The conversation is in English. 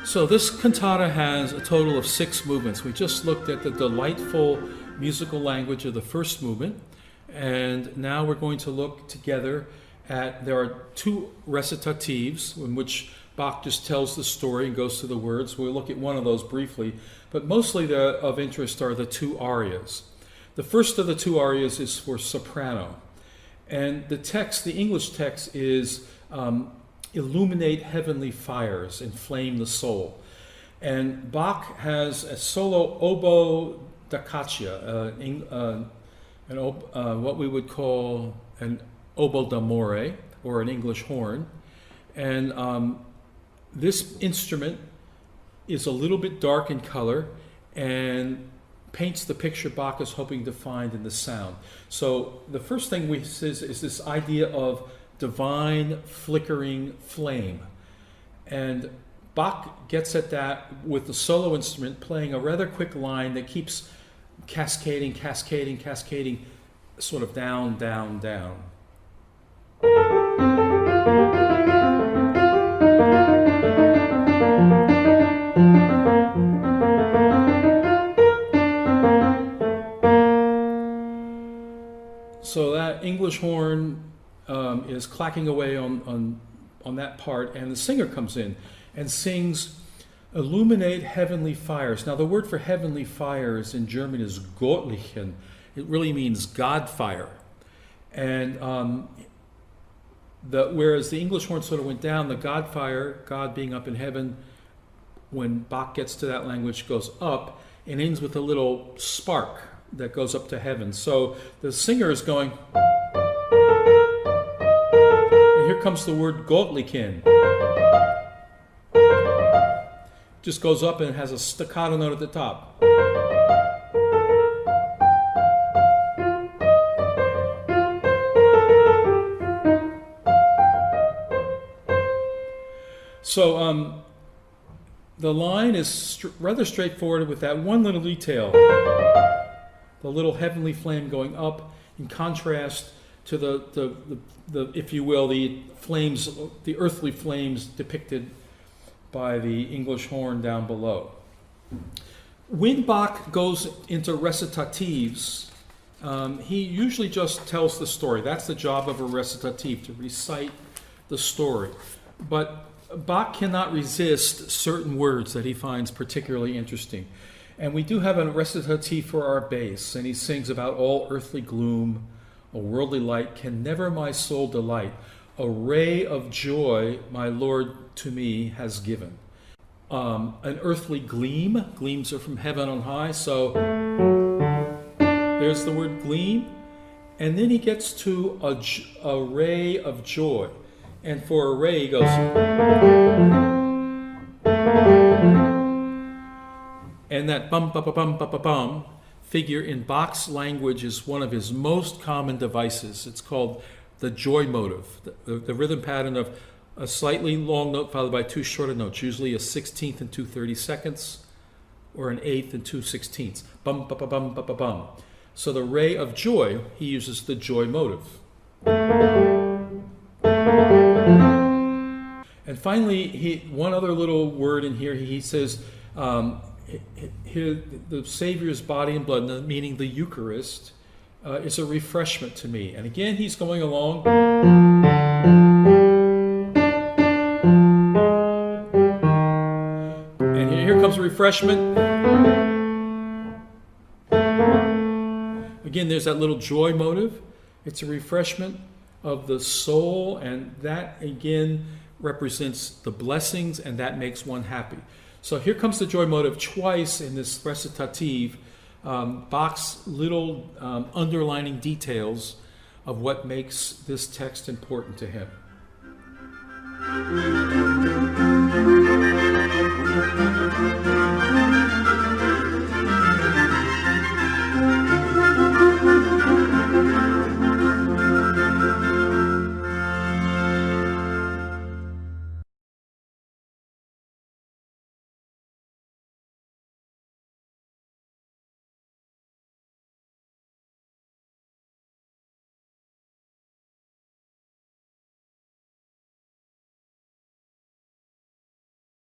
So this cantata has a total of 6 movements. We just looked at the delightful musical language of the first movement, and now we're going to look together at, there are 2 recitatives in which Bach just tells the story and goes through the words. We'll look at one of those briefly, but mostly of interest are the 2 arias. The first of the 2 arias is for soprano, and the text, the English text is illuminate heavenly fires, inflame the soul. And Bach has a solo oboe da caccia, what we would call an oboe d'amore, or an English horn. And this instrument is a little bit dark in color and paints the picture Bach is hoping to find in the sound. So the first thing we see is this idea of divine flickering flame. And Bach gets at that with the solo instrument playing a rather quick line that keeps cascading, cascading, cascading, sort of down, down, down. So that English horn is clacking away on that part, and the singer comes in and sings illuminate heavenly fires. Now the word for heavenly fires in German is Göttlichen. It really means God fire. And whereas the English horn sort of went down, the God fire, God being up in heaven, when Bach gets to that language, goes up and ends with a little spark that goes up to heaven. So the singer is going, and here comes the word Göttlichen. Just goes up and has a staccato note at the top. So the line is rather straightforward with that one little detail. The little heavenly flame going up in contrast to the if you will, the flames, the earthly flames depicted by the English horn down below. When Bach goes into recitatives, he usually just tells the story. That's the job of a recitative, to recite the story. But Bach cannot resist certain words that he finds particularly interesting. And we do have a recitative for our bass, and he sings about all earthly gloom, a worldly light can never my soul delight. A ray of joy my Lord to me has given. An earthly gleam, gleams are from heaven on high, so there's the word gleam. And then he gets to a ray of joy. And for a ray, he goes, and that bum, ba, ba, bum, ba, ba, bum figure in Bach's language is one of his most common devices. It's called the joy motive, the rhythm pattern of a slightly long note followed by 2 shorter notes, usually a 16th and 2/32, or an 1/8 and 2/16. Bum, ba, ba, bum, ba, ba, bum. So the ray of joy, he uses the joy motive. And finally, one other little word in here, he says, the Savior's body and blood, meaning the Eucharist, is a refreshment to me. And again, he's going along. And here comes a refreshment. Again, there's that little joy motive. It's a refreshment of the soul, and that again represents the blessings, and that makes one happy. So here comes the joy motive twice in this recitative. Bach's little underlining details of what makes this text important to him.